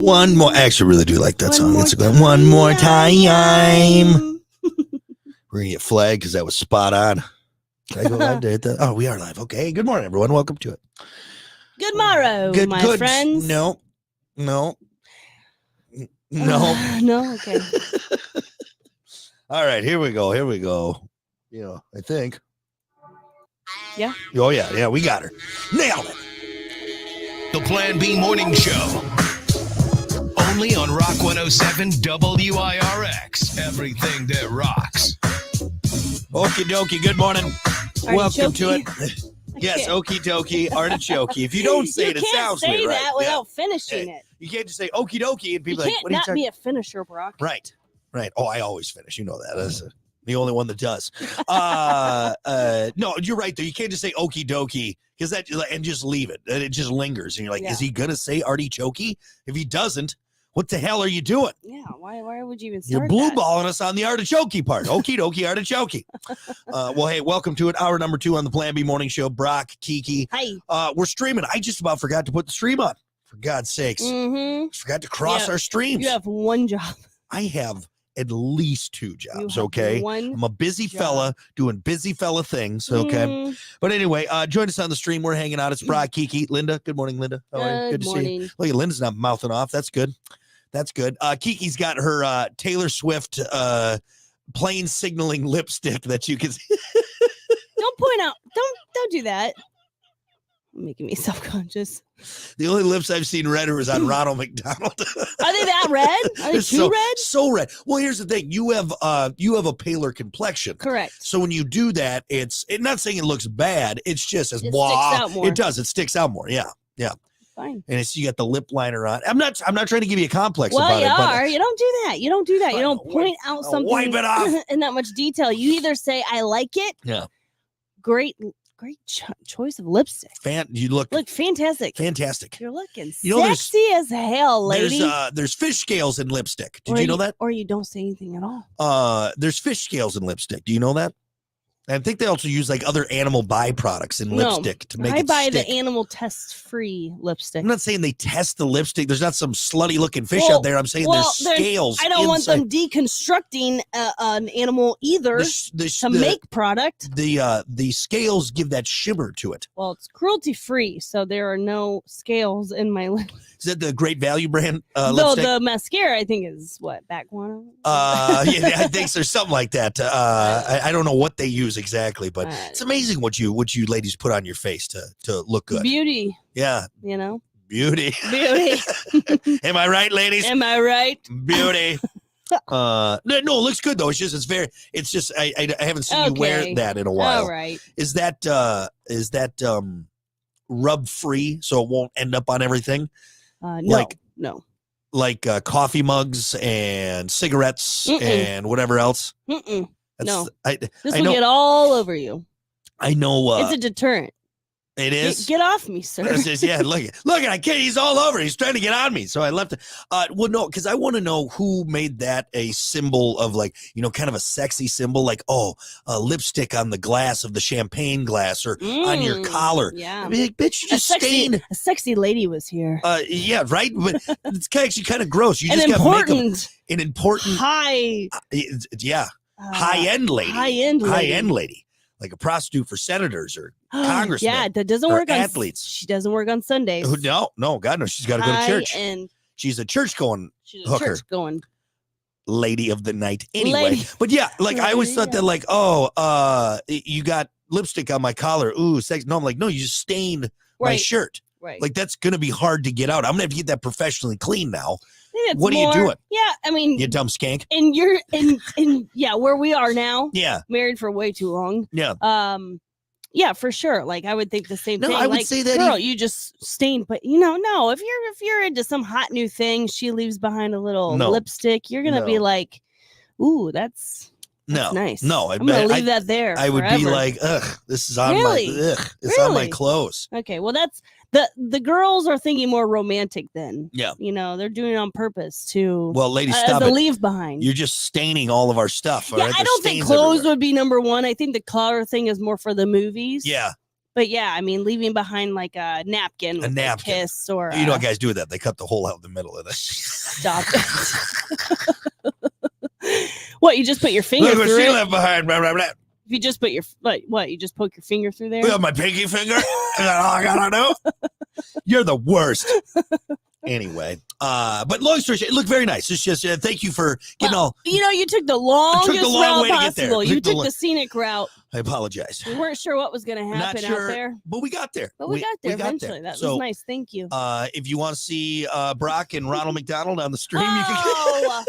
One more. I actually really do like that song. It's a good One more time. We're going to get flagged because that was spot on. Did I go live? Did I hit that? Oh, we are live. Okay. Good morning, everyone. Welcome to it. Good morrow, my friends. No. No. Okay. All right. Here we go. You know, I think. Yeah. Oh, yeah. Yeah, we got her. Nailed it. The Plan B Morning Show. Only on Rock 107 WIRX. Everything that rocks. Okie dokie. Good morning. Welcome to it. Yes, can't. okie dokie, artichoke. If you don't say it, it sounds weird. You can't say that right? without finishing it. You can't just say okie dokie and people You like, can't what are you not talking be a finisher, Brock. Right. Oh, I always finish. You know that. That's the only one that does. No, you're right though. You can't just say okie dokie because that and just leave it. And it just lingers. And you're like, Yeah. is he gonna say artichoke? If he doesn't, what the hell are you doing? Yeah. Why would you even You're start blue that? balling us on the artichoke part. Okie dokie artichoke. Well, hey, welcome to it. Hour number 2 on the Plan B Morning Show. Brock, Kiki. Hi. We're streaming. I just about forgot to put the stream on. For God's sakes. Mm-hmm. Forgot to cross our streams. You have one job. I have at least 2 jobs, You have okay? one I'm a busy job. fella doing busy fella things, okay? Mm, But anyway, join us on the stream. We're hanging out. It's Brock, Kiki, Linda. Good morning, Linda. How are you? Good to see you. morning. Look at Linda's not mouthing off. That's good. That's good. Kiki's got her Taylor Swift plain signaling lipstick that you can see. Don't point out. Don't do that. Making me self-conscious. The only lips I've seen red was on Ronald McDonald. Are they that red? Are they too red? So red. Well, here's the thing. You have a paler complexion. Correct. So when you do that, it's not saying it looks bad. It's just as It blah. sticks out more. It does. It sticks out more. Yeah. Fine. And it's you got the lip liner on. I'm not trying to give you a complex Well, about you it. are. You don't do that. You don't do that. You don't Wipe- point out something wipe it off. in that much detail. You either say, I like it. Yeah. Great choice of lipstick. You look Fantastic. fantastic. You're looking You know, sexy as hell, lady. There's fish scales in lipstick. Did you know that? Or you don't say anything at all. There's fish scales in lipstick. Do you know that? I think they also use like other animal byproducts in lipstick to make I it buy stick. the animal test-free lipstick. I'm not saying they test the lipstick. There's not some slutty looking fish Well- out there. I'm saying well, there's scales. I don't want inside. them deconstructing an animal either to make product. The scales give that shimmer to it. Well, it's cruelty-free, so there are no scales in my lip. Is that the Great Value brand Though lipstick? the mascara, I think, is what, Backwana? Yeah, I think there's something like that. I don't know what they use exactly, but it's amazing what you ladies put on your face to look good. Beauty, Yeah, beauty. beauty. Am I right, ladies? Am I right? Beauty. No, it looks good though. It's just I haven't seen you wear Okay. that in a while. All right. Is that rub free so it won't end up on everything? No. Like coffee mugs and cigarettes Mm-mm. and whatever else. Mm-mm. No. This I will know. get all over you. I know. It's a deterrent. It is. Get off me, sir. It's just, yeah, look at kid. He's all over. He's trying to get on me. So I left it. Well, no, because I want to know who made that a symbol of like, kind of a sexy symbol, like, lipstick on the glass of the champagne glass or on your collar. Yeah. I mean, like, bitch, you just stain. A sexy lady was here. Yeah, right. But it's actually kind of gross. You An just got important, an important, high high-end lady. High-end lady. Like a prostitute for senators or congressmen. Yeah, that doesn't or work on athletes. She doesn't work on Sundays. No, God, no. She's got to go to church. And She's a church-going she's a hooker. church going. Lady of the night. Anyway, Lady. but yeah, like I always thought Yeah. that like, you got lipstick on my collar. Ooh, sex. No, I'm like, no, you just stained my Right. shirt. Right. Like that's going to be hard to get out. I'm going to have to get that professionally clean now. I think it's what are you more- doing? Yeah, I mean, You dumb skank. and you're in yeah, where we are now, Yeah. married for way too long. Yeah. Yeah, for sure. Like I would think the same No, thing. I would like, say that girl, you just stained, but no. If you're into some hot new thing, she leaves behind a little No. lipstick. You're gonna be No. like, ooh, that's No. nice. No. I'm gonna leave that there. I would be forever. like, ugh, this is on Really? my it's on my Really? clothes. Okay, well that's the girls are thinking more romantic then. Yeah. They're doing it on purpose to Well, ladies, as stop a it. leave behind. You're just staining all of our stuff. all Yeah, right? I There's don't think stains clothes everywhere. would be number one. I think the collar thing is more for the movies. Yeah. But yeah, I mean, leaving behind like a napkin, with napkin. a kiss, or You know what guys do with that? They cut the hole out in the middle of it. stop it. What, you just put your finger Look what through she it? left behind. Blah, blah, blah. If you just put your what? You just poke your finger through there? With my pinky finger. Is that all I gotta do? You're the worst. Anyway, but long story short, it looked very nice. It's just thank you for getting all. You know, you took the longest long route way to get there. possible. You Took the took lo- the scenic route. I apologize. We weren't sure what was going to Not happen sure, out there, but we got there. but we got there got eventually. That So, was nice. Thank you. If you want to see Brock and Ronald McDonald on the stream, you can. Oh,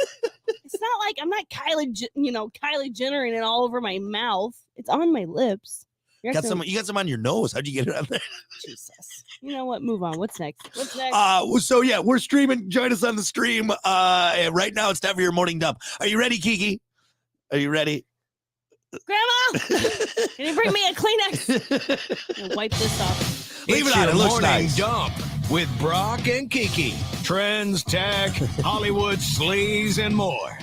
it's not like I'm not Kylie Jennering it all over my mouth. It's on my lips. You're Got acting- some. You got some on your nose. How'd you get it on there? Jesus. You know what? Move on. What's next? What's next? So yeah, we're streaming. Join us on the stream. And right now it's time for your morning dump. Are you ready, Kiki? Are you ready? Grandma, can you bring me a Kleenex? I'm gonna wipe this off. Leave It's it on. your It looks morning nice. dump with Brock and Kiki. Trends, tech, Hollywood sleaze, and more.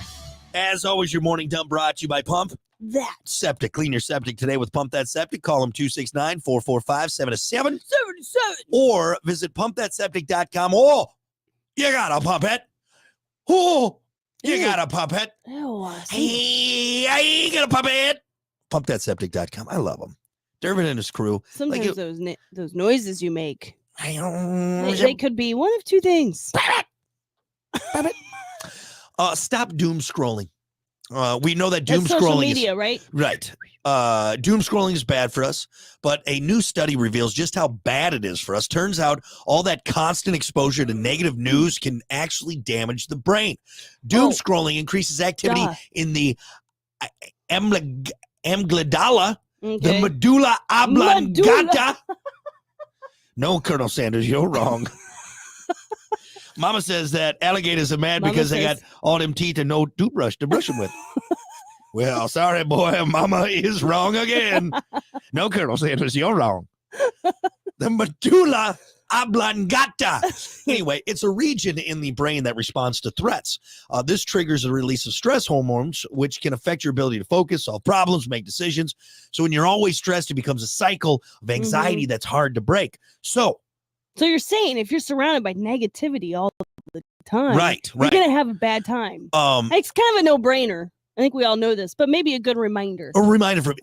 As always, your morning dump brought to you by Pump That Septic. Clean your septic today with Pump That Septic. Call them 269-445-7777 77. or visit pumpthatseptic.com. Oh, you got a pump it. Oh, you Ew. got a pump it. Ew, Hey, I ain't gonna pump it. Pumpthatseptic.com. I love them. Dervin and his crew. sometimes it- those noises you make, I they could be one of two things. Stop doom scrolling. We know that doom That's social scrolling media, right? is right. Doom scrolling is bad for us, but a new study reveals just how bad it is for us. Turns out all that constant exposure to negative news can actually damage the brain. Doom Oh. scrolling increases activity Duh. in the amygdala, the Okay. medulla oblongata. Medulla. No, Colonel Sanders, you're wrong. Mama says that alligators are mad Mama because they got says- all them teeth and no toothbrush to brush them with. Well, sorry, boy. Mama is wrong again. No, Colonel Sanders, you're wrong. The medulla oblongata. Anyway, it's a region in the brain that responds to threats. This triggers the release of stress hormones, which can affect your ability to focus, solve problems, make decisions. So when you're always stressed, it becomes a cycle of anxiety that's hard to break. So, So you're saying if you're surrounded by negativity all the time, right. you're gonna have a bad time. It's kind of a no-brainer. I think we all know this, but maybe a good reminder. A reminder for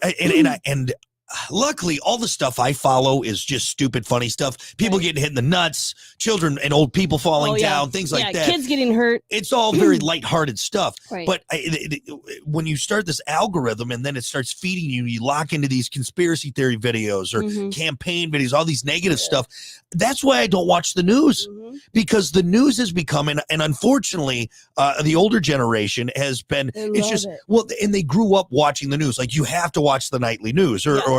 and luckily all the stuff I follow is just stupid, funny stuff. People Right. getting hit in the nuts, children and old people falling Oh, yeah. down, things like that. Kids getting hurt. It's all very lighthearted stuff. Right. But when you start this algorithm and then it starts feeding you, you lock into these conspiracy theory videos or Mhm. campaign videos, all these negative stuff. That's why I don't watch the news, Mhm. because the news has become, and unfortunately, the older generation has been, They it's love just, it. well, and they grew up watching the news. Like you have to watch the nightly news or, Yeah. or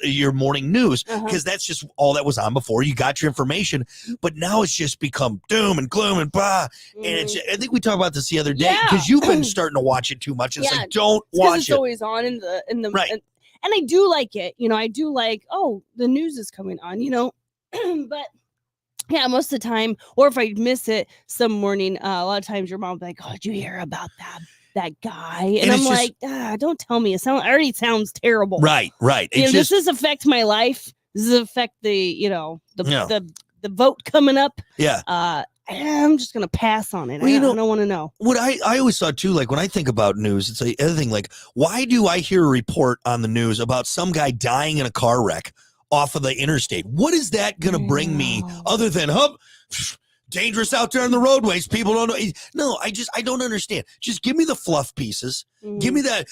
your morning news Uh-huh. because that's just all that was on before. You got your information, but now it's just become doom and gloom and blah. And it's, I think we talked about this the other day Yeah. because you've been starting to watch it too much. It's Yeah, like, don't It's 'cause watch it's it. always on in the Right. and I do like it. I do like, oh, the news is coming on, but yeah, most of the time, or if I miss it some morning, a lot of times your mom will be like, oh, did you hear about that guy? And And I'm it's just- like, don't tell me. It already sounds terrible. Right. It's Does just, this affect my life? Does this affect the, Yeah. the vote coming up? yeah. I'm just gonna pass on it. Well, I you know- don't want to know. What I always thought too, like when I think about news, it's the other thing, like, why do I hear a report on the news about some guy dying in a car wreck off of the interstate? What is that going to bring me No. other than, dangerous out there on the roadways? People don't know. No, I don't understand. Just give me the fluff pieces. Give me the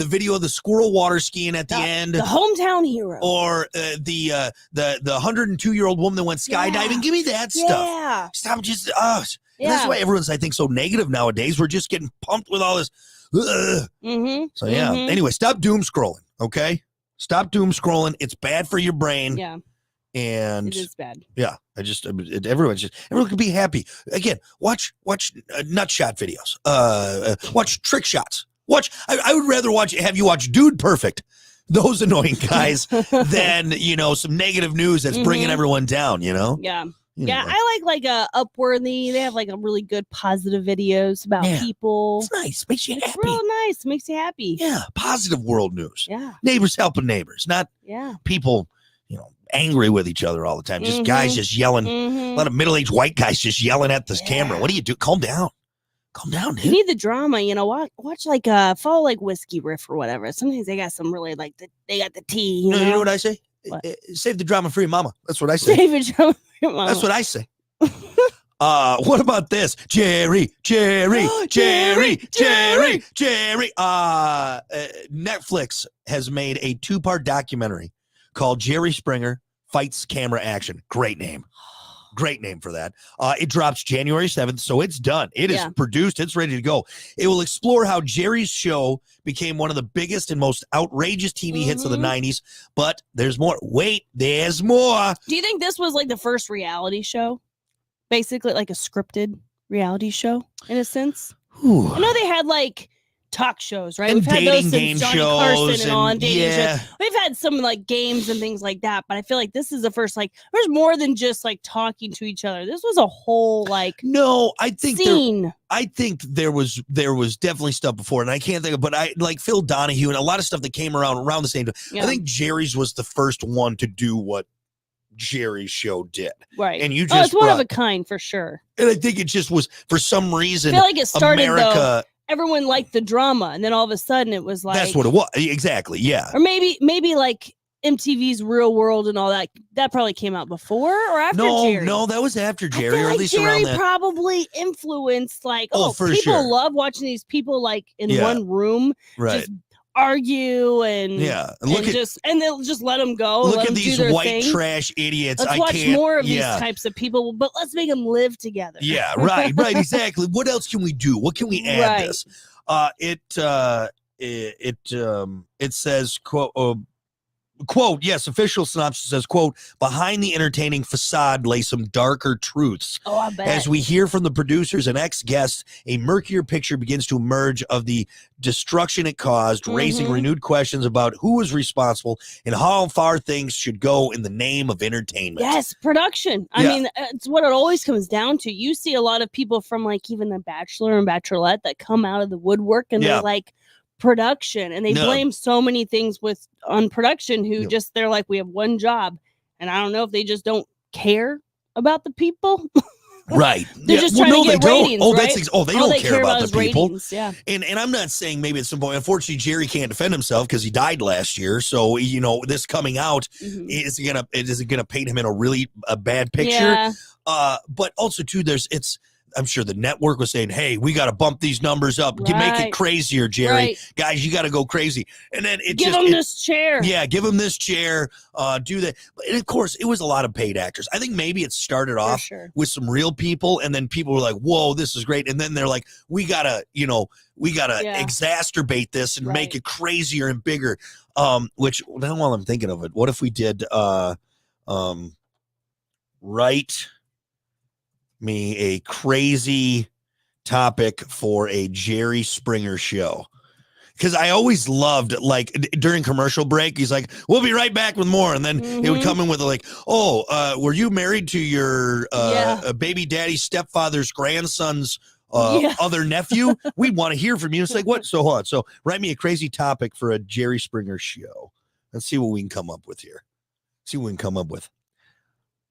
video of the squirrel water skiing at the end. the hometown hero. Or the 102-year-old woman that went skydiving. Yeah. Give me that stuff. Yeah. Stop just us. And that's Yeah. why everyone's, I think, so negative nowadays. We're just getting pumped with all this. Ugh. Mm-hmm. So yeah. Mhm. Anyway, stop doom scrolling. Okay, stop doom scrolling. It's bad for your brain. Yeah, And it is bad. yeah, everyone can be happy. Again, watch nutshot videos. Watch trick shots. I would rather have you watch Dude Perfect, those annoying guys, than some negative news that's bringing Mhm. everyone down. Yeah. Yeah, Anyway. I like Upworthy. They have like a really good positive videos about Yeah. people. It's nice. Makes you It's happy. real nice. Makes you happy. Yeah, positive world news. Yeah. Neighbors helping neighbors, not Yeah. people, angry with each other all the time. Just guys just yelling. A lot of middle-aged white guys just yelling at this camera. What do you do? Calm down. Calm down, dude. You need the drama, watch like follow like Whiskey Riff or whatever. Sometimes they got some really like they got the tea. You know what I say? Save the drama for your mama. That's what I say. Save the drama for your mama. That's what I say. What about this? Jerry. Netflix has made a 2-part documentary called Jerry Springer Fights Camera Action. Great name. Great name for that. It drops January 7th, so it's done. It is produced. It's ready to go. It will explore how Jerry's show became one of the biggest and most outrageous TV hits of the 90s, but there's more. Wait, there's more. Do you think this was like the first reality show? Basically like a scripted reality show in a sense? Ooh. I know they had like talk shows, right? And We've had those game since Johnny shows Carson and all, and dating yeah. shows. We've had some like games and things like that, but I feel like this is the first, like, there's more than just like talking to each other. This was a whole like I think scene. I think there was definitely stuff before, and I can't think of, but I like Phil Donahue and a lot of stuff that came around the same time. Yeah. I think Jerry's was the first one to do what Jerry's show did. Right. And you just it's one of a kind for sure. And I think it just was, for some reason, I feel like it started America, though. Everyone liked the drama, and then all of a sudden it was like, that's what it was. Exactly. Yeah. Or maybe like MTV's Real World and all that. That probably came out before or after Jerry. No, that was after Jerry, I feel or at like least Jerry around that. probably influenced like, for people sure. love watching these people like in one room Right. just argue and and they'll just let them go. Look let at them these do their white thing. trash idiots. Let's watch more of these types of people, but let's make them live together. Yeah, right, exactly. What else can we do? What can we add this? It says, quote, yes, official synopsis says, quote, behind the entertaining facade lay some darker truths. Oh, I bet. As we hear from the producers and ex-guests, a murkier picture begins to emerge of the destruction it caused, raising renewed questions about who was responsible and how far things should go in the name of entertainment. Yes, production. I mean, it's what it always comes down to. You see a lot of people from like even The Bachelor and Bachelorette that come out of the woodwork and they're like, production, and they blame so many things on production who just, they're like, we have one job, and I don't know if they just don't care about the people. Right. They're just trying to get ratings, Oh, right? they don't care about the people. Ratings, yeah. And I'm not saying maybe at some point, unfortunately, Jerry can't defend himself because he died last year. So, this coming out is gonna paint him in a bad picture. Yeah. But also too, I'm sure the network was saying, hey, we got to bump these numbers up. Right. Make it crazier, Jerry. Right. Guys, you got to go crazy. And then give him this chair. Yeah, give him this chair. Do that. And of course, it was a lot of paid actors. I think maybe it started off with some real people, and then people were like, whoa, this is great. And then they're like, we got to exacerbate this and make it crazier and bigger. Which, now while I'm thinking of it, what if we did write me a crazy topic for a Jerry Springer show? Because I always loved, like, during commercial break, he's like, we'll be right back with more. And then it would come in with like, were you married to your baby daddy's stepfather's grandson's other nephew? We want to hear from you. It's like, what? So hold on. So write me a crazy topic for a Jerry Springer show. Let's see what we can come up with here.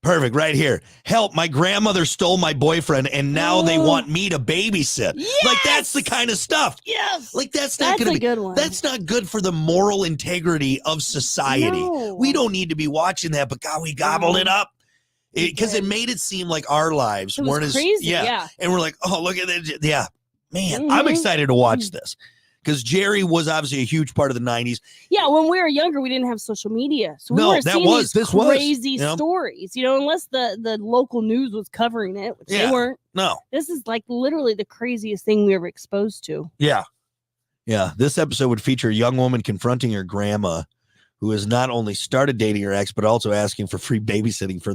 Perfect, right here. Help, my grandmother stole my boyfriend, and now they want me to babysit. Yes! Like, that's the kind of stuff. Yes. Like, that's not going to be good one. That's not good for the moral integrity of society. No. We don't need to be watching that, but God, we gobbled it up. Because it made it seem like our lives weren't as crazy. Yeah. And we're like, oh, look at that. Yeah. Man, I'm excited to watch this. Because Jerry was obviously a huge part of the 90s. Yeah, when we were younger, we didn't have social media. So we weren't seeing these crazy stories, unless the local news was covering it, which they weren't. No. This is like literally the craziest thing we were exposed to. Yeah. Yeah. This episode would feature a young woman confronting her grandma, who has not only started dating her ex, but also asking for free babysitting for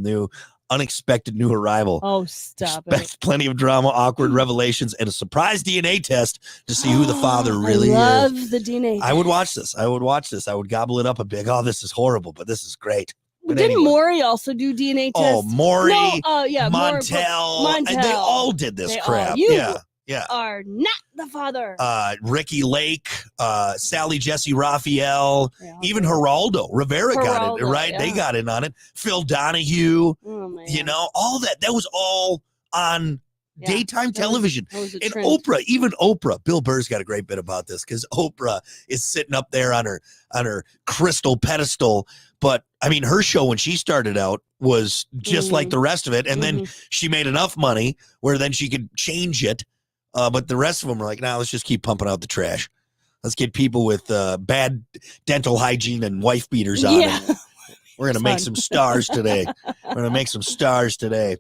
unexpected new arrival. Oh, stop it. Plenty of drama, awkward revelations, and a surprise DNA test to see who the father really is. I love the DNA I would watch this. I would gobble it up a big. Oh, this is horrible, but this is great. But didn't Maury also do DNA tests? Oh, Maury, Montel. They all did this crap. You yeah. are not the father. Ricky Lake, Sally Jesse Raphael, Yeah, even Geraldo Rivera got it, Geraldo, right? yeah. They got in on it. Phil Donahue, Oh, man. you know, all that. That was all on Yeah, daytime that was- television. that was a And trend. Oprah, even Oprah, Bill Burr's got a great bit about this because Oprah is sitting up there on her crystal pedestal. But I mean, her show when she started out was just like the rest of it, and then she made enough money where then she could change it. But the rest of them are like, nah, let's just keep pumping out the trash. Let's get people with bad dental hygiene and wife beaters on. Yeah. And we're gonna make some stars today. We're gonna make some stars today.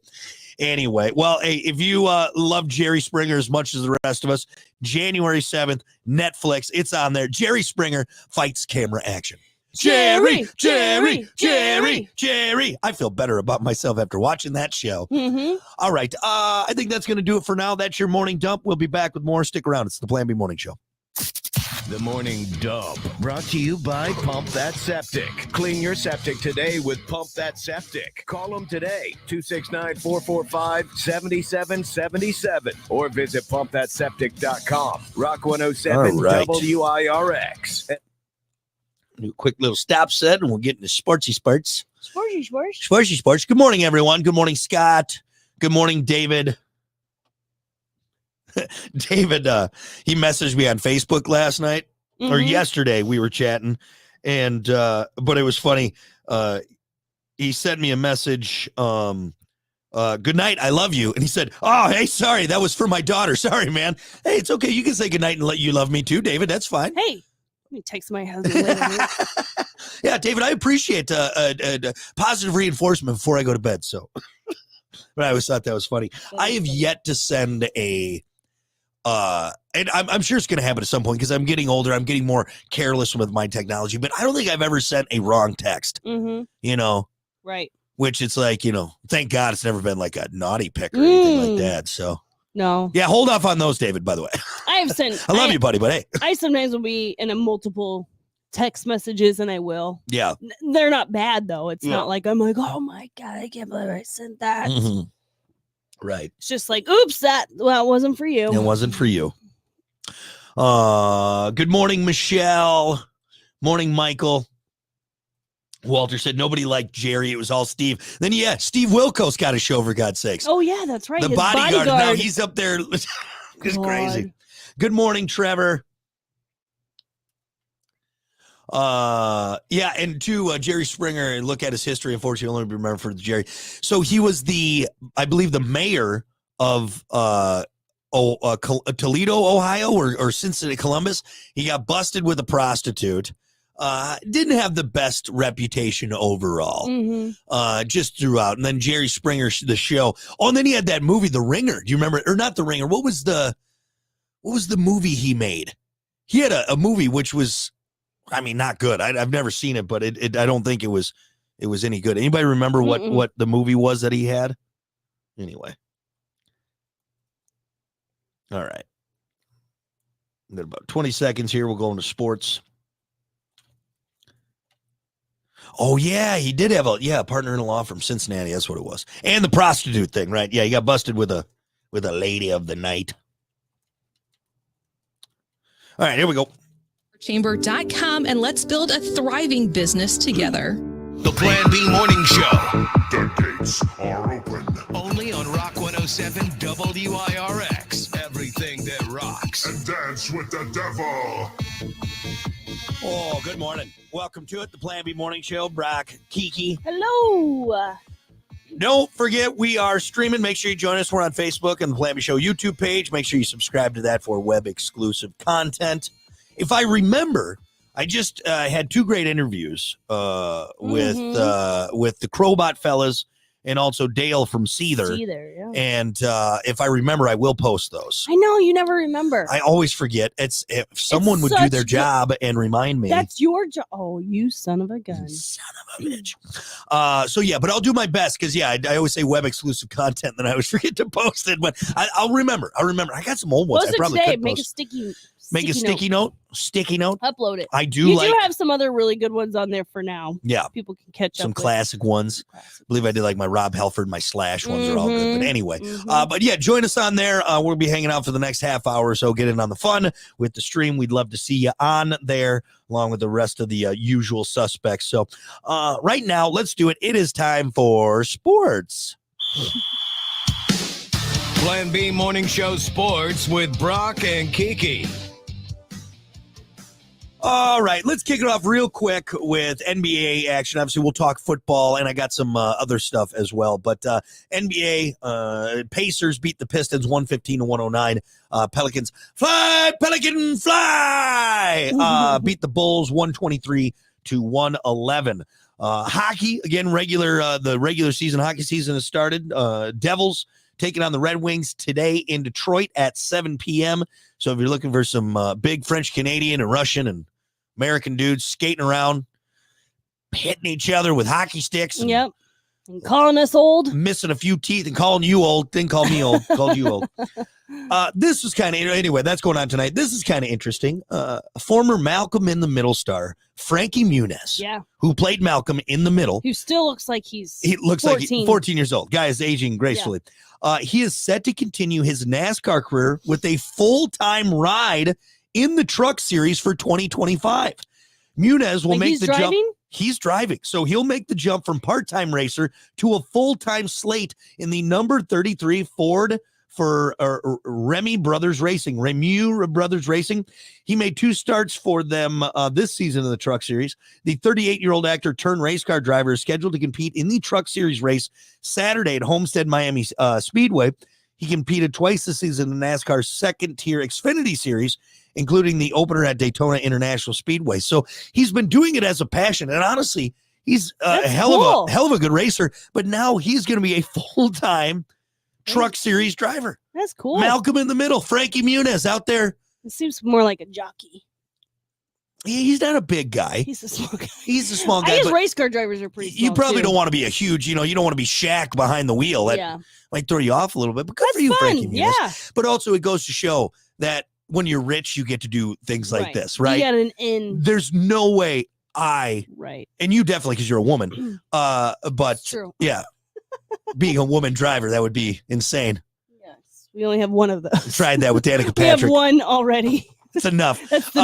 Anyway, well, hey, if you love Jerry Springer as much as the rest of us, January 7th, Netflix, it's on there. Jerry Springer fights camera action. Jerry. I feel better about myself after watching that show. Mm-hmm. All right. I think that's going to do it for now. That's your morning dump. We'll be back with more. Stick around. It's the Plan B Morning Show. The Morning Dump, brought to you by Pump That Septic. Clean your septic today with Pump That Septic. Call them today, 269-445-7777, or visit pumpthatseptic.com. Rock 107 All right. WIRX. Do a quick little stop set, and we'll get into sportsy sports. Sporty. Sports. Good morning, everyone. Good morning, Scott. Good morning, David. David, he messaged me on Facebook last night or yesterday. We were chatting, and but it was funny. He sent me a message. Good night. I love you. And he said, oh, hey, sorry. That was for my daughter. Sorry, man. Hey, it's okay. You can say good night and let you love me too, David. That's fine. Hey, let me text my husband later. Yeah, David, I appreciate positive reinforcement before I go to bed. So, but I always thought that was funny. I have yet to send a, and I'm sure it's going to happen at some point because I'm getting older. I'm getting more careless with my technology, but I don't think I've ever sent a wrong text, you know, Right. which it's like, you know, thank God it's never been like a naughty pick or anything like that. So, No. yeah, hold off on those, David, by the way. I've sent. I love you, buddy, but hey. I sometimes will be in a multiple text messages, and I will. Yeah. They're not bad though. It's Yeah. not like I'm like, oh my god, I can't believe I sent that. Mhm. Right. It's just like, oops, that wasn't for you. It wasn't for you. Good morning, Michelle. Morning, Michael. Walter said nobody liked Jerry. It was all Steve. Then, yeah, Steve Wilkos got a show, for God's sakes. Oh yeah, that's right. The His bodyguard. Now he's up there. It's crazy. God. Good morning, Trevor. Yeah, and to Jerry Springer, and look at his history. Unfortunately, I'll only remember for Jerry. So he was I believe, the mayor of Toledo, Ohio, or Cincinnati, Columbus. He got busted with a prostitute. Didn't have the best reputation overall, just throughout. And then Jerry Springer, the show. Oh, and then he had that movie, The Ringer. Do you remember? Or not The Ringer. What was the movie he made? He had a movie which was, I mean, not good. I've never seen it, but I don't think it was any good. Anybody remember what the movie was that he had? Anyway. All right. Got about 20 seconds here. We'll go into sports. Oh, yeah, he did have a partner in law from Cincinnati. That's what it was. And the prostitute thing, right? Yeah, he got busted with a lady of the night. All right, here we go. Chamber.com, and let's build a thriving business together. The Plan B Morning Show. The gates are open. Only on Rock 107 WIRX. Everything that rocks. And dance with the devil. Oh, good morning. Welcome to it, the Plan B Morning Show. Brock, Kiki. Hello. Don't forget, we are streaming. Make sure you join us. We're on Facebook and the Plan B Show YouTube page. Make sure you subscribe to that for web-exclusive content. If I remember, I just had two great interviews with the Crowbot fellas and also Dale from Seether. Yeah. And if I remember, I will post those. I know you never remember. I always forget. If someone would do such their good- job and remind me. That's your job. Oh, you son of a gun. Son of a bitch. So yeah, but I'll do my best because I always say web exclusive content, then I always forget to post it. But I'll remember. I got some old ones. Post I it probably today. could Make a post. sticky Make a sticky note. Sticky note. Upload it. I do You like. do have some other really good ones on there for now. Yeah. People can catch Some up. classic ones. I believe I did like my Rob Halford, my Slash ones are all good. But anyway, Mhm. but yeah, join us on there. We'll be hanging out for the next half hour or so, get in on the fun with the stream. We'd love to see you on there along with the rest of the usual suspects. So right now, let's do it. It is time for sports. Plan B Morning Show Sports with Brock and Kiki. All right, let's kick it off real quick with NBA action. Obviously, we'll talk football, and I got some other stuff as well. But NBA, Pacers beat the Pistons 115-109. Pelicans, fly, Pelican, fly! Beat the Bulls 123-111. Hockey, again, the regular season hockey season has started. Devils taking on the Red Wings today in Detroit at 7 p.m. So if you're looking for some big French, Canadian, and Russian and American dudes skating around, hitting each other with hockey sticks. And Yep. And calling us old. missing a few teeth and calling you old. Didn't call me old. Called you old. This was kind of, anyway, that's going on tonight. This is kind of interesting. Former Malcolm in the Middle star, Frankie Muniz, Yeah. who played Malcolm in the Middle. Who still looks like he Looks 14. like he's 14 years old. Guy is aging gracefully. He is set to continue his NASCAR career with a full-time ride in the Truck Series for 2025. Muniz will make he's the driving? jump. He's driving. So he'll make the jump from part-time racer to a full-time slate in the number 33 Ford for Remy Brothers Racing. He made 2 starts for them this season in the Truck Series. The 38-year-old actor turned race car driver is scheduled to compete in the Truck Series race Saturday at Homestead Miami Speedway. He competed twice this season in NASCAR's second-tier Xfinity Series, including the opener at Daytona International Speedway. So he's been doing it as a passion, and honestly, he's a hell of a good racer. But now he's going to be a full-time Truck Series driver. That's cool. Malcolm in the Middle, Frankie Muniz out there. It seems more like a jockey. He's not a big guy. He's a small guy. He's a small I guy. guess But race car drivers are pretty small. you probably too. don't want to be a huge, you don't want to be Shaq behind the wheel. That Yeah. might throw you off a little bit. But good for That's you, fun. Frankie Muniz. Yeah. But also, it goes to show that when you're rich, you get to do things like this, right? You got an in. There's no way Right. and you definitely, because you're a woman, but It's true. yeah, being a woman driver, that would be insane. Yes. We only have one of those. Tried that with Danica We have Patrick. one already. It's enough. That's the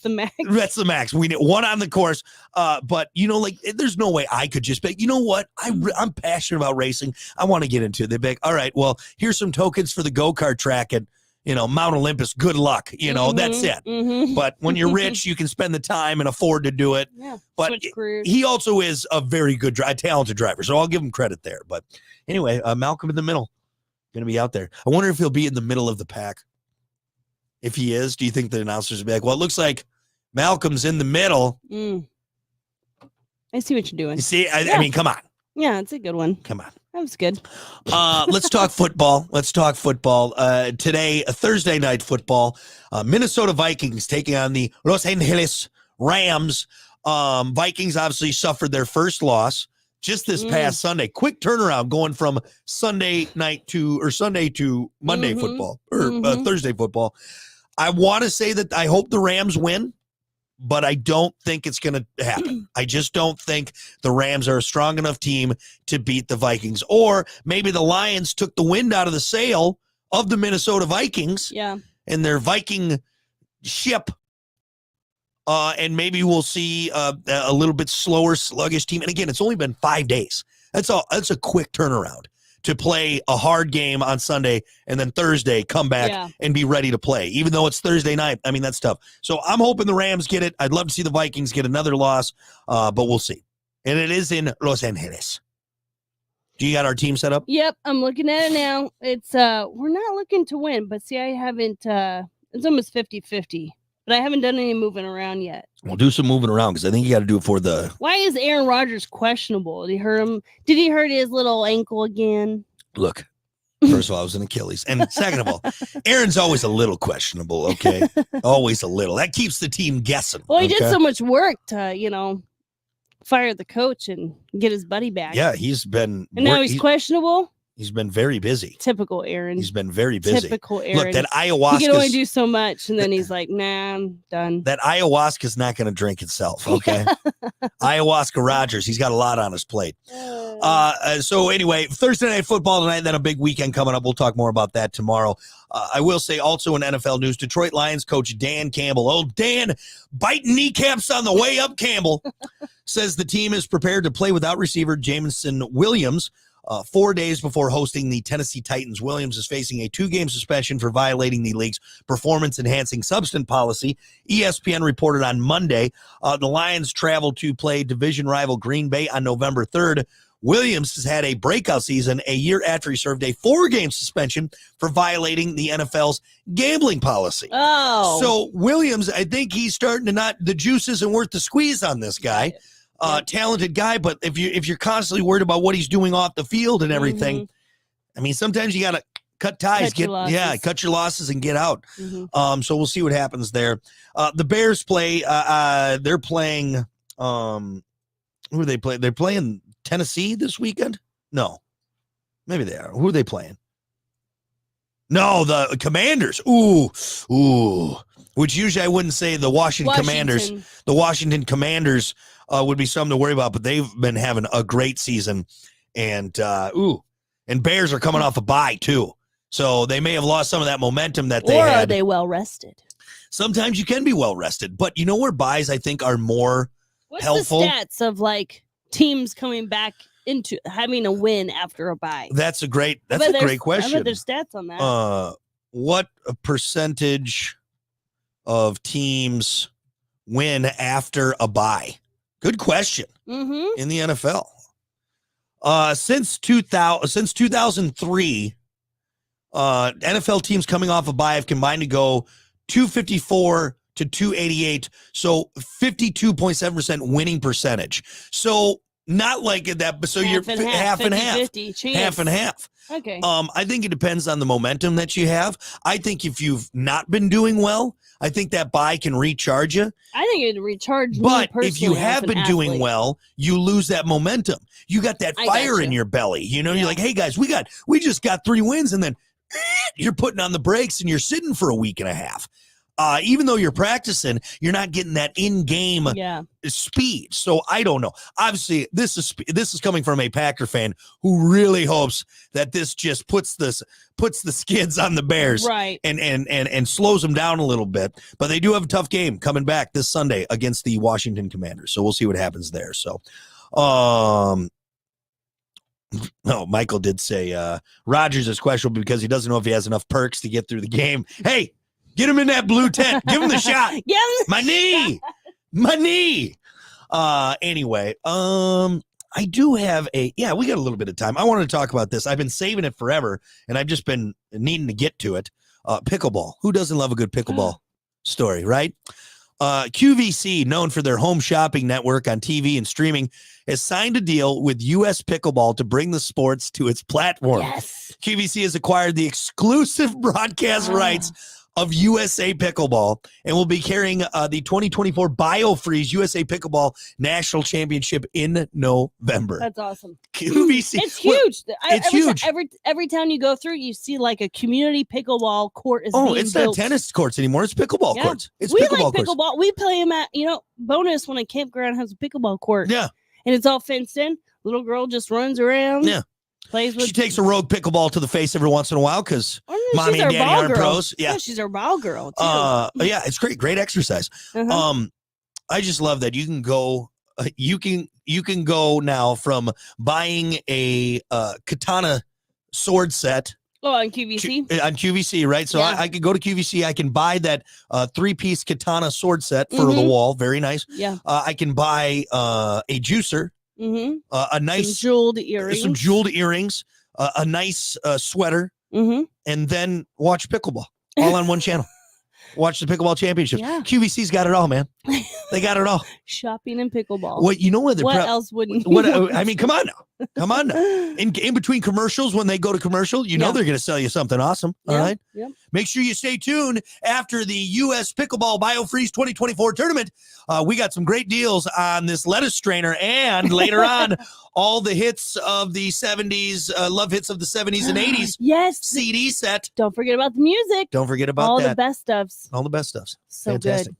max. That's the max. We need one on the course. But there's no way I could just be, you know what? I'm passionate about racing. I want to get into it. They'd be like, all right, well, here's some tokens for the go-kart track at, Mount Olympus. Good luck. That's it. Mhm. But when you're rich, you can spend the time and afford to do it. Yeah. But Switch careers. he also is a very good, talented driver. So I'll give him credit there. But anyway, Malcolm in the Middle, going to be out there. I wonder if he'll be in the middle of the pack. If he is, do you think the announcers will be like, well, it looks like Malcolm's in the middle. I see what you're doing. You see, I Yeah. mean, come on. Yeah, it's a good one. Come on. That was good. Let's talk football. Today, a Thursday night football. Minnesota Vikings taking on the Los Angeles Rams. Vikings obviously suffered their first loss just this past Sunday. Quick turnaround going from Sunday to Monday football or Thursday football. I want to say that I hope the Rams win, but I don't think it's going to happen. I just don't think the Rams are a strong enough team to beat the Vikings. Or maybe the Lions took the wind out of the sail of the Minnesota Vikings Yeah. and their Viking ship. And maybe we'll see a little bit slower, sluggish team. And again, it's only been 5 days. That's a quick turnaround to play a hard game on Sunday and then Thursday come back and be ready to play. Even though it's Thursday night, I mean, that's tough. So I'm hoping the Rams get it. I'd love to see the Vikings get another loss, but we'll see. And it is in Los Angeles. Do you got our team set up? Yep, I'm looking at it now. It's we're not looking to win, but see, I haven't it's almost 50-50. But I haven't done any moving around yet. We'll do some moving around because I think you got to do it for the. Why is Aaron Rodgers questionable? Did he hurt him? Did he hurt his little ankle again? Look, first of all, I was an Achilles. And second of all, Aaron's always a little questionable, okay? Always a little. That keeps the team guessing. Well, he did okay? so much work to, fire the coach and get his buddy back. Yeah, he's been. And now he's questionable? He's been very busy. Typical Aaron. He's been very busy. Typical Aaron. Look, that He can only ayahuasca. do so much, and then he's like, "Nah, I'm done." That ayahuasca's not going to drink itself. Okay. Ayahuasca Rogers. He's got a lot on his plate. So anyway, Thursday Night Football tonight, then a big weekend coming up. We'll talk more about that tomorrow. I will say also in NFL news, Detroit Lions coach Dan Campbell. Old Dan biting kneecaps on the way up, Campbell, says the team is prepared to play without receiver Jameson Williams 4 days before hosting the Tennessee Titans. Williams is facing a 2-game suspension for violating the league's performance-enhancing substance policy. ESPN reported on Monday the Lions travel to play division rival Green Bay on November 3rd. Williams has had a breakout season a year after he served a 4-game suspension for violating the NFL's gambling policy. Oh, So Williams, I think he's starting to the juice isn't worth the squeeze on this guy. Talented guy, but if you're constantly worried about what he's doing off the field and everything, I mean, sometimes you got to cut ties, cut your losses and get out. So we'll see what happens there. The Bears play. They're playing. Who are they playing? They're playing Tennessee this weekend? No, maybe they are. Who are they playing? No, the Commanders. Ooh. Which usually I wouldn't say the Washington Commanders. The Washington Commanders would be something to worry about, but they've been having a great season. And and Bears are coming off a bye too, so they may have lost some of that momentum that they had. Or are they well rested? Sometimes you can be well rested, but you know where buys I think are more helpful. The stats of like teams coming back into having a win after a bye? That's a great question. I bet there's stats on that. What percentage of teams win after a bye? Good question. In the NFL. Since 2003, NFL teams coming off a bye have combined to go 254 to 288, so 52.7% winning percentage. So not like that, so you're half and half. Half and half. Okay. I think it depends on the momentum that you have. I think if you've not been doing well, I think that bye can recharge you. I think it'd recharge me But personally if you have been doing well, you lose that momentum. You got that fire in your belly. You know, you're like, hey guys, we just got 3 wins, and then you're putting on the brakes and you're sitting for a week and a half. Even though you're practicing, you're not getting that in-game speed. So I don't know. Obviously, this is coming from a Packer fan who really hopes that this just puts the skids on the Bears, right, and slows them down a little bit. But they do have a tough game coming back this Sunday against the Washington Commanders. So we'll see what happens there. So, Michael did say Rodgers is questionable because he doesn't know if he has enough perks to get through the game. Hey. Get him in that blue tent. Give him the shot. My knee. Anyway, I do have we got a little bit of time. I wanted to talk about this. I've been saving it forever, and I've just been needing to get to it. Pickleball. Who doesn't love a good pickleball story, right? QVC, known for their home shopping network on TV and streaming, has signed a deal with U.S. Pickleball to bring the sports to its platform. Yes. QVC has acquired the exclusive broadcast rights of USA Pickleball and will be carrying the 2024 BioFreeze USA Pickleball National Championship in November. That's awesome. QVC. It's huge. It's huge. Every town you go through, you see like a community pickleball court is being it's built. not tennis courts anymore. It's pickleball courts. It's we pickleball like courts. pickleball. We play them at, Bonus when a campground has a pickleball court. Yeah. And it's all fenced in. Little girl just runs around. Yeah. Plays with. She takes a rogue pickleball to the face every once in a while because mommy and daddy aren't pros. Yeah, she's our ball girl too. Yeah, it's great exercise. I just love that you can go. You can go now from buying a katana sword set. On QVC. On QVC, right? So I could go to QVC. I can buy that 3-piece katana sword set for the wall. Very nice. Yeah. I can buy a juicer. A nice some jeweled earrings, a nice sweater, and then watch pickleball all on one channel. Watch the pickleball championships. Yeah. QVC's got it all, man. They got it all. Shopping and pickleball. What you know what? What else wouldn't? What I mean, come on now, come on now. In between commercials, when they go to commercial, you know Yeah. they're going to sell you something awesome. All Yep, right. yep. Make sure you stay tuned after the U.S. Pickleball BioFreeze 2024 tournament. We got some great deals on this lettuce strainer, and later on, all the hits of the 70s, love hits of the 70s and 80s Yes. CD set. Don't forget about the music. Don't forget about All that. the best stuffs. All the best stuffs. So Fantastic. good.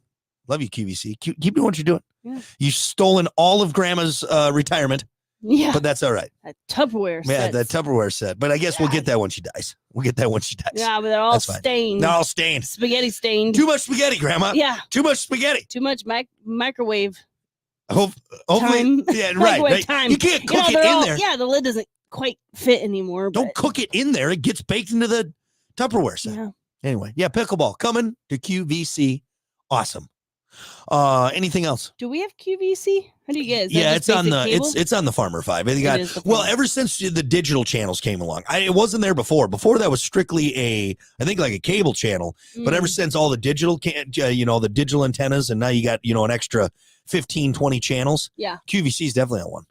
Love you, QVC. Keep doing what you're doing. Yeah. You've stolen all of Grandma's retirement, Yeah. but that's all right. That Tupperware. Yeah, sets. that Tupperware set. But I guess we'll get that when she dies. We'll get that when she dies. Yeah, but they're all That's fine. stained. They're all stained. Spaghetti stained. Too much spaghetti, Grandma. Yeah. Too much spaghetti. Too much Hopefully, microwave yeah, time. right. Microwave right. time. You can't cook they're it in all- there. Yeah, the lid doesn't quite fit anymore. Don't but, cook it in there. It gets baked into the Tupperware set. Yeah. Anyway, yeah, pickleball coming to QVC. Awesome. Anything else? Do we have QVC? How do you get? Is that Yeah, just it's on basic the cable? it's on the Farmer 5. They got is the well Farmer. ever since the digital channels came along. It wasn't there before. Before that was strictly I think like a cable channel. But ever Mm. since all the digital the digital antennas, and now you got an extra 15, 20 channels. Yeah. QVC is definitely on one.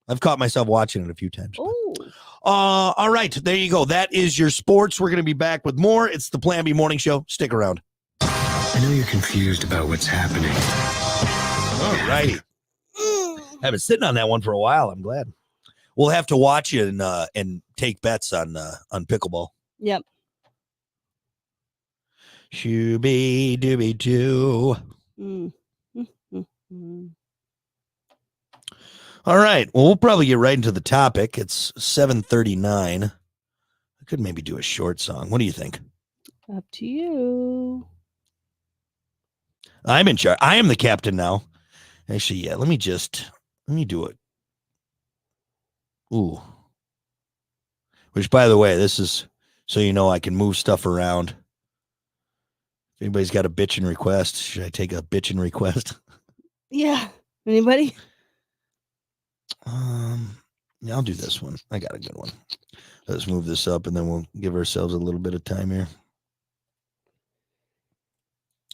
I've caught myself watching it a few times. Oh. All right, there you go. That is your sports. We're going to be back with more. It's the Plan B Morning Show. Stick around. I know you're confused about what's happening. All righty. I've been sitting on that one for a while. I'm glad. We'll have to watch it and take bets on pickleball. Yep. Shooby dooby doo. Mm. Mm. All right. Well, we'll probably get right into the topic. It's 7:39. I could maybe do a short song. What do you think? Up to you. I'm in charge. I am the captain now. Actually, yeah. Let me do it. Ooh. Which, by the way, this is so you know I can move stuff around. If anybody's got a bitchin' request, should I take a bitchin' request? Yeah. Anybody? Yeah, I'll do this one. I got a good one. Let's move this up, and then we'll give ourselves a little bit of time here.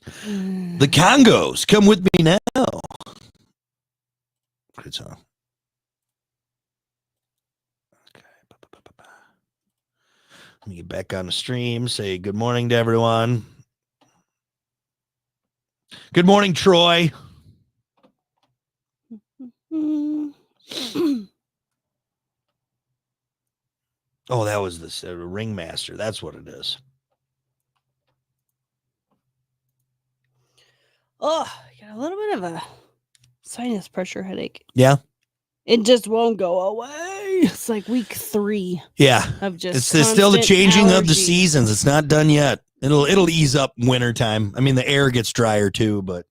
The Congos, come with me now. Good song. Okay. Let me get back on the stream. Say good morning to everyone. Good morning, Troy. Mm. Oh, that was the ringmaster. That's what it is. Oh, I got a little bit of a sinus pressure headache. Yeah. It just won't go away. It's like week 3 Yeah. of just. It's still the constant changing of the allergy. seasons. It's not done yet. It'll ease up winter time. I mean, the air gets drier too, but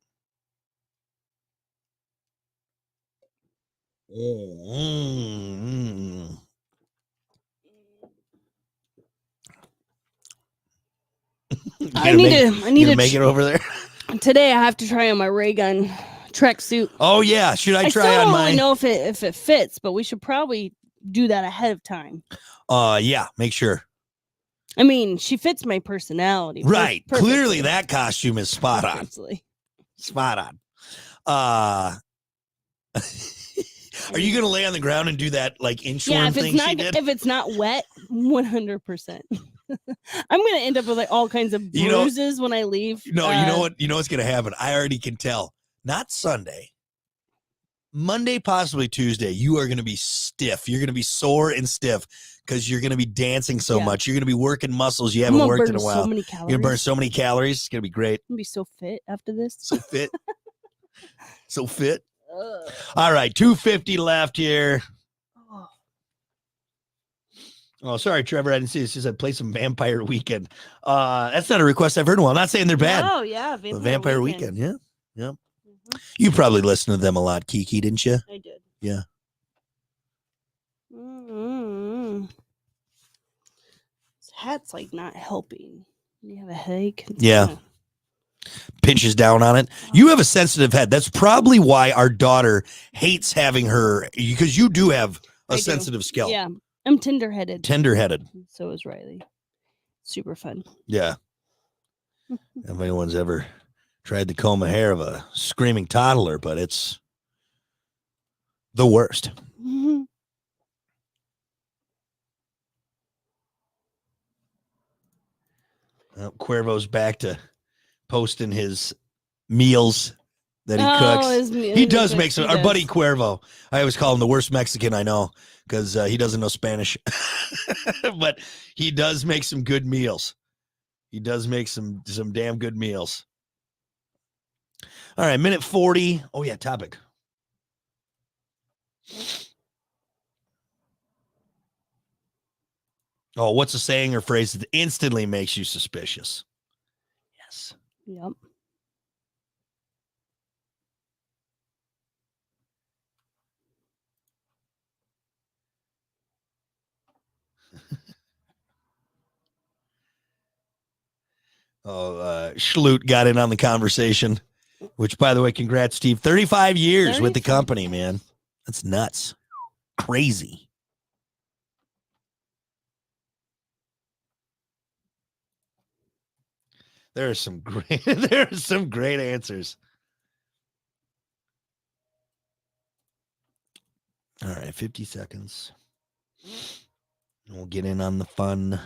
I need you to make it over there. today. I have to try on my ray gun tracksuit. Oh yeah, should I I still try on don't mine? really know if it fits, but we should probably do that ahead of time. Yeah, make sure. I mean, she fits my personality. Right, perfectly. clearly that costume is spot on. Perfectly. Spot on. Are you gonna lay on the ground and do that like Yeah, inchworm if thing it's she not did? if it's not wet, 100%. I'm gonna end up with like all kinds of You know- bruises when I leave. No, you know what? You know what's gonna happen. I already can tell. Not Sunday. Monday, possibly Tuesday. You are gonna be stiff. You're gonna be sore and stiff because you're gonna be dancing so Yeah. much. You're gonna be working muscles you I'm haven't gonna worked burn in a while. so many You're calories. gonna burn so many calories. It's gonna be great. I'm gonna be so fit after this. So fit. So fit. Ugh. All right, 250 left here. Oh. Oh, sorry, Trevor. I didn't see this. She said play some Vampire Weekend. That's not a request I've heard in a while. I'm not saying they're bad. Oh yeah, But Vampire Weekend. Yeah. Mhm. You probably listened to them a lot, Kiki, didn't you? I did. Yeah. Mm-hmm. This hat's like not helping. You have a headache. It's Yeah. kinda- Pinches down on it. You have a sensitive head. That's probably why our daughter hates having her, because you do have a I do. sensitive scalp. Yeah, I'm tender-headed. Tender-headed. So is Riley. Super fun. Yeah. If anyone's ever Tried to comb the hair of a screaming toddler, but it's the worst. Mhm. Well, Cuervo's back to posting his meals that he Oh, cooks. He does make some. he Our does. buddy Cuervo, I always call him the worst Mexican I know because he doesn't know Spanish, but he does make some good meals. He does make some damn good meals. All right, minute 40. Oh yeah, topic. Oh, what's a saying or phrase that instantly makes you suspicious? Yes. Yep. Schlut got in on the conversation, which, by the way, congrats, Steve. 35 years with the 35. company, man. That's nuts. Crazy. There are some great answers. All right, 50 seconds. We'll get in on the fun.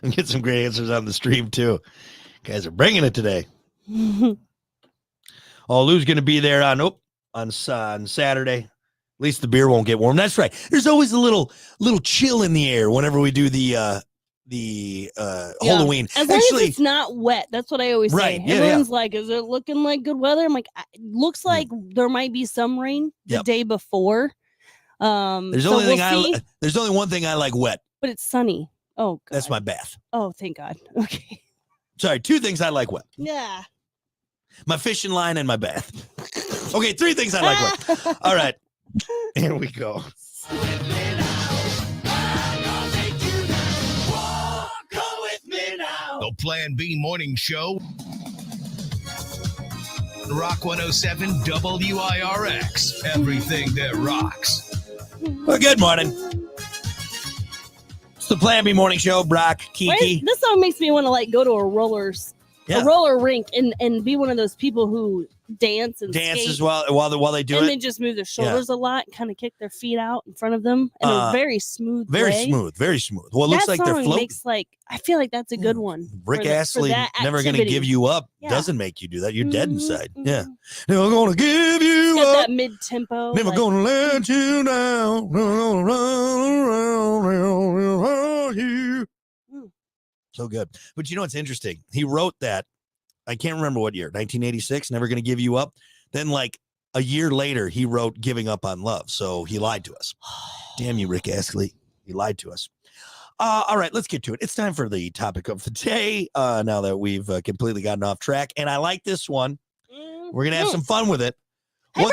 And get some great answers on the stream too. Guys are bringing it today. Oh, Lou's going to be there on Saturday. At least the beer won't get warm. That's right. There's always a little chill in the air whenever we do the Halloween. As long as it's not wet. That's what I always Right, say. yeah, Everyone's like, is it looking like good weather? I'm like, it looks like there might be some rain the Yep. day before. There's so only we'll thing see, there's only one thing I like wet. but it's sunny. Oh, God. That's my bath. Oh, thank God. Okay. Sorry, two things I like wet. Yeah. My fishing line and my bath. Okay, three things I like wet. All right. Here we go. The Plan B Morning Show. Rock 107 WIRX. Everything that rocks. Well, good morning. It's the Plan B Morning Show. Brock, Kiki. This song makes me want to like go to a roller rink and be one of those people who dance and Dance skate, as well while they do and it. then just move their shoulders a lot, kind of kick their feet out in front of them in a very smooth Very way. smooth, very smooth. Well, it looks That like they're song floating. makes I feel like that's a good one. Rick for Astley, that Never Gonna activity. Give You Up, Yeah. doesn't make you do that. You're dead Mhm, inside. mhm. Yeah. Never gonna give you It's got up. that mid tempo. Never gonna let you down. Never gonna run around you. Mm. So good. But you know what's interesting? He wrote that, I can't remember what year, 1986, Never Gonna Give You Up. Then like a year later, he wrote Giving Up on Love. So he lied to us. Damn you, Rick Astley. He lied to us. All right, let's get to it. It's time for the topic of the day. Now that we've completely gotten off track. And I like this one. We're going to have some fun with it. Hey,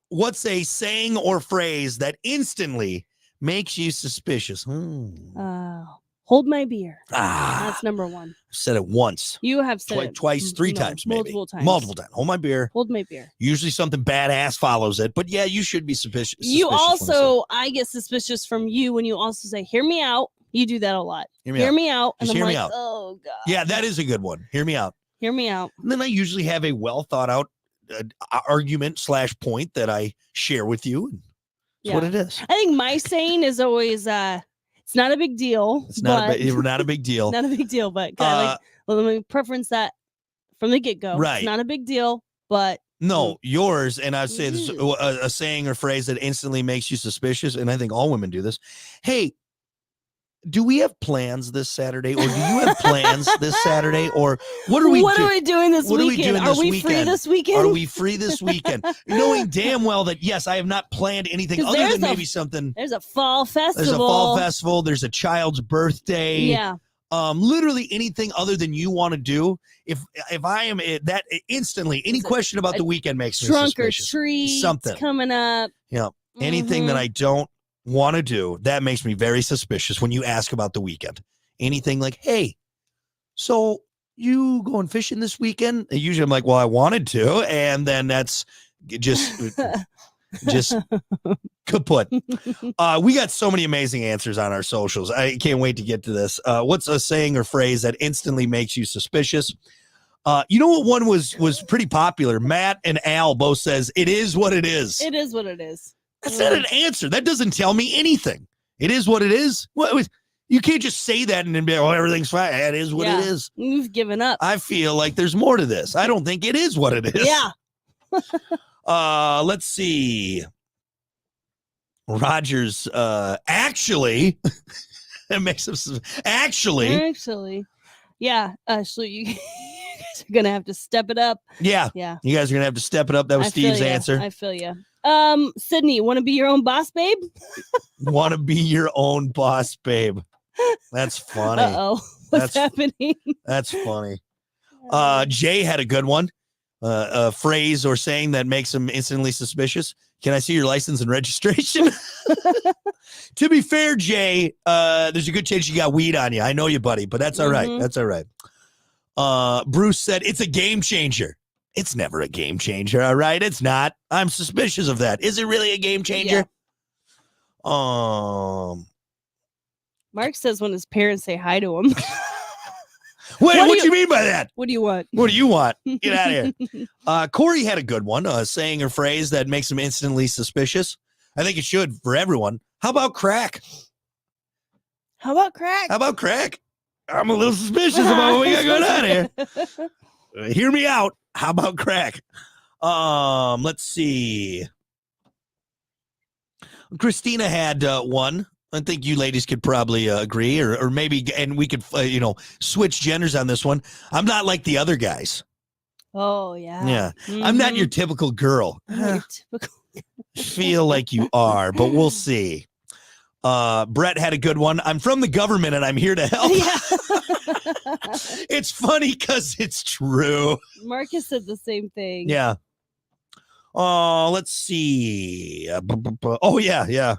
What's a saying or phrase that instantly makes you suspicious? Hold my beer. Ah, That's number one. said it once, You have said it twice, three times, maybe. multiple times. Multiple times. Hold my beer. Hold my beer. Usually something badass follows it. But yeah, you should be suspicious. You when you say it. also, I get suspicious from you when you also say, hear me out. You do that a lot. Hear Hear me me out. And Just I'm hear me like, out. oh, God. Yeah, that is a good one. Hear me out. Hear me out. And then I usually have a well thought out argument / point that I share with you. That's Yeah. what it is. I think my saying is always, it's not a big deal. It's not but, not a big deal. not a big deal, but well, let me preference that from the get go. Right. It's not a big deal, but No, yours, and I'd say this, Mm. a saying or phrase that instantly makes you suspicious, and I think all women do this. Hey, do we have plans this Saturday, or do you have plans this Saturday, or what are we doing this what are we weekend? doing Are this we free weekend? this weekend? Are we free this weekend? Knowing damn well that, yes, I have not planned anything 'Cause other there's than maybe something. There's a fall festival. There's a fall festival. There's a child's birthday. Yeah. Literally anything other than you want to do. If I am that instantly, any Is it question about a the weekend makes me Trunk or suspicious. treat. Something. coming up. Yeah. Anything that Mhm. I don't want to do, that makes me very suspicious when you ask about the weekend. Anything like, hey, so you going fishing this weekend? And usually I'm like, well, I wanted to. And then that's just, Just kaput. We got so many amazing answers on our socials. I can't wait to get to this. What's a saying or phrase that instantly makes you suspicious? You know what one was pretty popular? Matt and Al both says, it is what it is. It is what it is. That's not an answer. That doesn't tell me anything. It is what it is. You can't just say that and then be like, oh, everything's fine. It is what it is. You've given up. I feel like there's more to this. I don't think it is what it is. Yeah. Let's see. Rogers, actually, it makes him actually. Yeah. So you guys are gonna have to step it up. Yeah. Yeah. You guys are gonna have to step it up. That was Steve's answer. I feel you. Sydney, want to be your own boss, babe? Want to be your own boss, babe. That's funny. Uh-oh. What's happening? That's funny. Jay had a good one. A phrase or saying that makes him instantly suspicious. Can I see your license and registration? To be fair, Jay, there's a good chance you got weed on you. I know you, buddy, but that's all right. That's all right. Bruce said it's a game changer. It's never a game changer, all right? It's not. I'm suspicious of that. Is it really a game changer? Yeah. Mark says when his parents say hi to him. Wait, what do you mean by that? What do you want? What do you want? Get out of here. Corey had a good one, a saying or phrase that makes him instantly suspicious. I think it should for everyone. How about crack? How about crack? How about crack? I'm a little suspicious about what we got going on here. Hear me out. How about crack? Let's see. Christina had one. I think you ladies could probably agree, or maybe, and we could, switch genders on this one. I'm not like the other guys. Oh, yeah. Yeah. I'm not your typical girl. Feel like you are, but we'll see. Brett had a good one. I'm from the government and I'm here to help. Yeah. It's funny because it's true. Marcus said the same thing. Yeah. Let's see. Oh, yeah.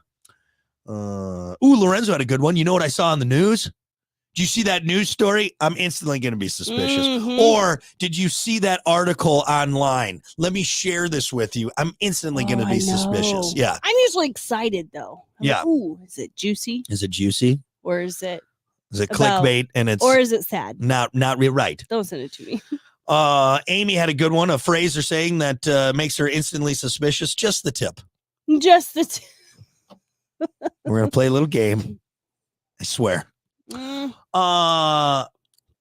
Lorenzo had a good one. You know what I saw on the news? Did you see that news story? I'm instantly going to be suspicious. Or did you see that article online? Let me share this with you. I'm instantly going to be suspicious. Yeah. I'm usually excited though. I'm like, ooh, is it juicy? Is it juicy? Or is it clickbait and it's or is it sad? Not real right. Don't send it to me. Amy had a good one, a phrase or saying that makes her instantly suspicious. Just the tip. Just the tip. We're gonna play a little game. I swear.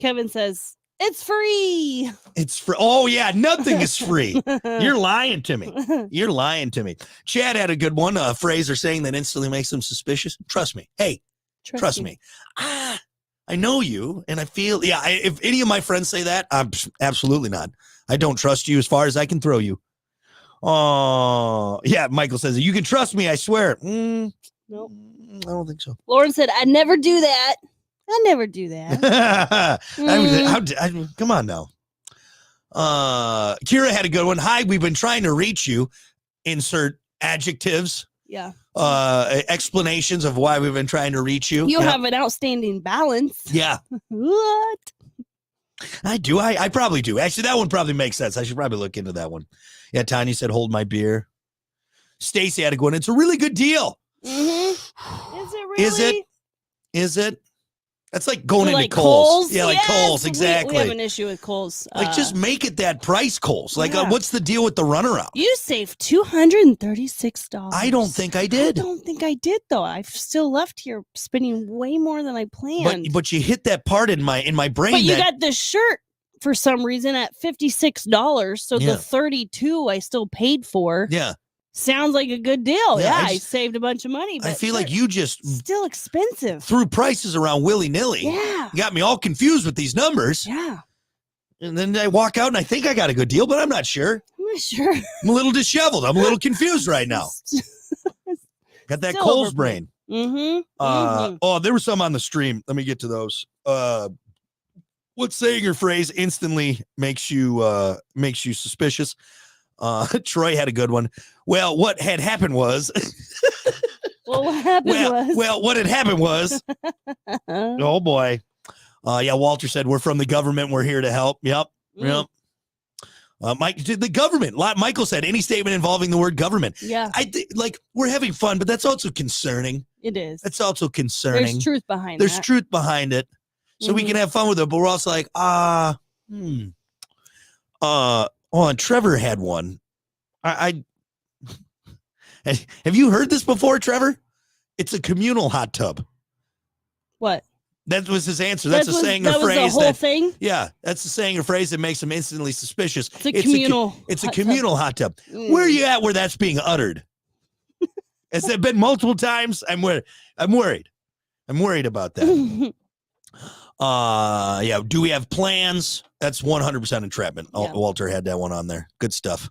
Kevin says it's free. It's free. Oh yeah, nothing is free. You're lying to me. You're lying to me. Chad had a good one, a phrase or saying that instantly makes them suspicious. Trust me. Hey, trust me. I know you, and I feel. Yeah, if any of my friends say that, I'm absolutely not. I don't trust you as far as I can throw you. Oh, yeah. Michael says, you can trust me. I swear. Nope. I don't think so. Lauren said, I never do that. I never do that. Come on now. Kira had a good one. Hi, we've been trying to reach you. Insert adjectives. Yeah. Explanations of why we've been trying to reach you. You have an outstanding balance. Yeah. What? I do. I probably do. Actually, that one probably makes sense. I should probably look into that one. Yeah, Tanya said, hold my beer. Stacy had a good one. It's a really good deal. Mm-hmm. Is it really? Is it? That's like going into like Kohl's. Kohl's. Yeah, like Kohl's. Exactly. We have an issue with Kohl's. Like, just make it that price, Kohl's. Like, yeah. What's the deal with the runaround? You saved $236. I don't think I did. I don't think I did, though. I've still left here spending way more than I planned. But you hit that part in my brain. But you got this shirt for some reason at $56. So the 32 I still paid for. Yeah. Sounds like a good deal. Yeah, I saved a bunch of money. But I feel like you just still expensive. Threw prices around willy-nilly. Yeah. You got me all confused with these numbers. Yeah. And then I walk out and I think I got a good deal, but I'm not sure. I'm not sure. I'm a little disheveled. I'm a little confused right now. Got that Kohl's brain. Mm-hmm. Oh, there was some on the stream. Let me get to those. What saying or phrase instantly makes you suspicious? Troy had a good one. Well, what had happened was what had happened was oh boy. Yeah, Walter said we're from the government, we're here to help. Yep. The government. Michael said any statement involving the word government. Yeah, Like we're having fun, but that's also concerning. it is. That's also concerning. There's truth behind There's that. truth behind it, so we can have fun with it. But we're also like, and Trevor had one. I have you heard this before, Trevor? It's a communal hot tub. What? That was his answer. That's a saying or that phrase. was the whole thing? Yeah, that's a saying or phrase that makes him instantly suspicious. It's a communal. It's a hot communal hot tub. Where are you at where that's being uttered? Has it been multiple times? I'm worried. I'm worried about that. Yeah. Do we have plans? That's 100% entrapment. Yeah. Walter had that one on there. Good stuff.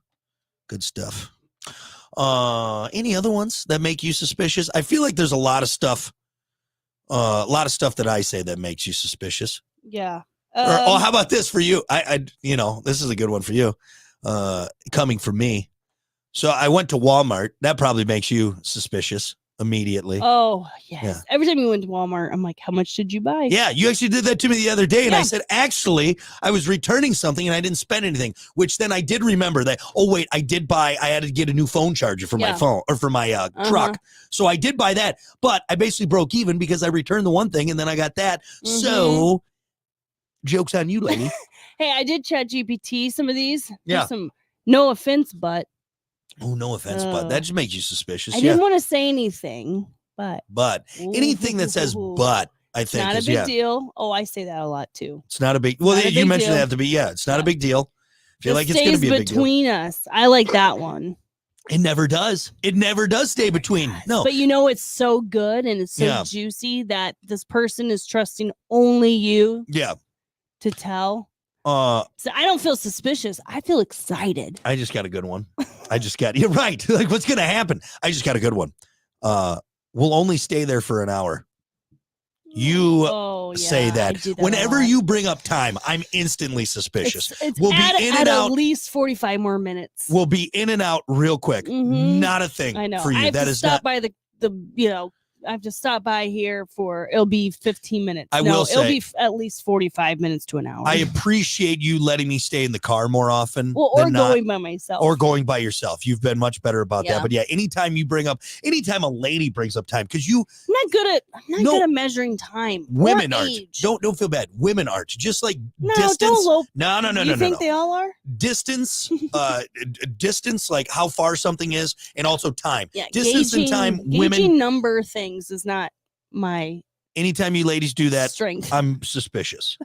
Any other ones that make you suspicious? I feel like there's a lot of stuff that I say that makes you suspicious. Yeah. How about this for you? This is a good one for you. Coming from me. So I went to Walmart. That probably makes you suspicious immediately. Oh, yes. Yeah. Every time we went to Walmart, I'm like, how much did you buy? Yeah, you actually did that to me the other day. And I Yeah. said, actually, I was returning something and I didn't spend anything, which then I did remember that, oh, wait, I had to get a new phone charger for my Yeah. phone or for my truck. So I did buy that, but I basically broke even because I returned the one thing and then I got that. So joke's on you, lady. Hey, I did chat GPT some of these. Yeah. There's no offense, but Oh, no offense, but that just makes you suspicious. I Yeah. didn't want to say anything, but But anything that says but, I it's think not a is, big deal. Oh, I say that a lot too. It's not a big, well, Not a you big mentioned deal. that to be, it's not a big deal. I feel It like it's going to stays be a big deal. between us. I like that one. It never does. It never does stay between. No. But it's so good and it's so Yeah. juicy that this person is trusting only you Yeah. to tell. Uh, So I don't feel suspicious. I feel excited. I just got a good one. You're right. Like, what's going to happen? I just got a good one. We'll only stay there for an hour. You say I that. do a Whenever lot. you bring up time, I'm instantly suspicious. It's We'll be in and at out. least 45 more minutes. We'll be in and out real quick. Mhm. Not a thing I know. for you. I have That to is stop not. by the I have to stop by here for it'll be 15 minutes. I will it'll say- be at least 45 minutes to an hour. I appreciate you letting me stay in the car more often. well, or than not. going by myself. Or going by yourself. You've been much better about Yeah. that. But yeah, anytime a lady brings up time, because I'm not good No. at measuring time. or women aren't. age. Don't feel bad. Women aren't. Just like No, distance. don't low. No. You think they all are? Distance, distance, like how far something is, and also time. Yeah. Distance and time, women. Gauging number things is not my Anytime you ladies do that, strength. I'm suspicious.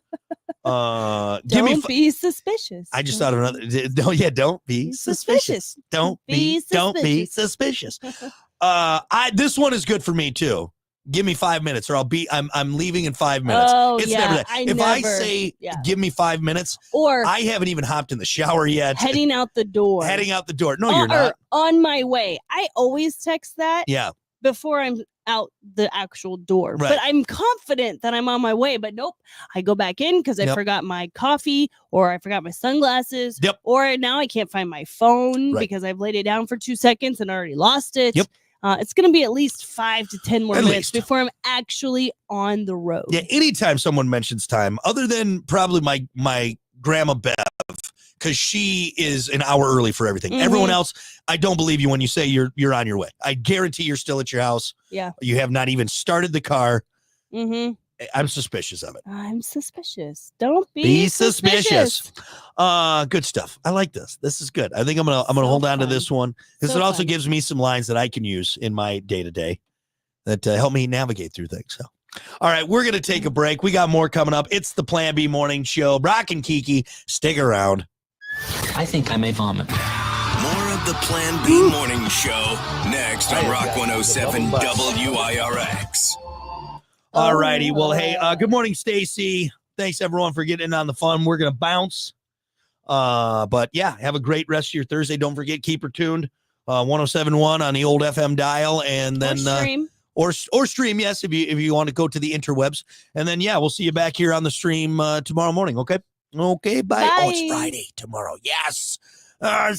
Give me. Don't be suspicious. I just thought of another. No, yeah, don't be suspicious. Don't be suspicious. This one is good for me too. Give me 5 minutes, or I'm leaving in 5 minutes. Oh, It's yeah. never that. If I never- say yeah. give me 5 minutes, or I haven't even hopped in the shower yet. heading out the door. Heading out the door. No, you're or not. on my way. I always text that Yeah. before I'm out the actual door. Right. But I'm confident that I'm on my way. But nope, I go back in because I Yep. forgot my coffee or I forgot my sunglasses. Yep. Or now I can't find my phone Right. because I've laid it down for 2 seconds and already lost it. Yep. It's going to be at least 5 to 10 more At minutes least. before I'm actually on the road. Yeah. Anytime someone mentions time, other than probably my grandma Bev, because she is an hour early for everything. Mhm. Everyone else, I don't believe you when you say you're on your way. I guarantee you're still at your house. Yeah. You have not even started the car. Mm-hmm. I'm suspicious of it. I'm suspicious. Don't be, Be suspicious. Good stuff. I like this. This is good. I think I'm gonna So hold on to fun. this one because So it also fun. gives me some lines that I can use in my day to day that help me navigate through things. So, all right, we're gonna take a break. We got more coming up. It's the Plan B Morning Show. Brock and Kiki, stick around. I think I may vomit. More of the Plan B Morning Show next on Rock 107 WIRX. All righty. Well, hey, good morning, Stacy. Thanks everyone for getting in on the fun. We're gonna bounce. But yeah, have a great rest of your Thursday. Don't forget, keep her tuned. 107.1 on the old FM dial, and then stream. or stream, yes, if you want to go to the interwebs. And then yeah, we'll see you back here on the stream tomorrow morning. Okay. Okay, bye. Oh, it's Bye. Friday tomorrow. Yes. Sorry.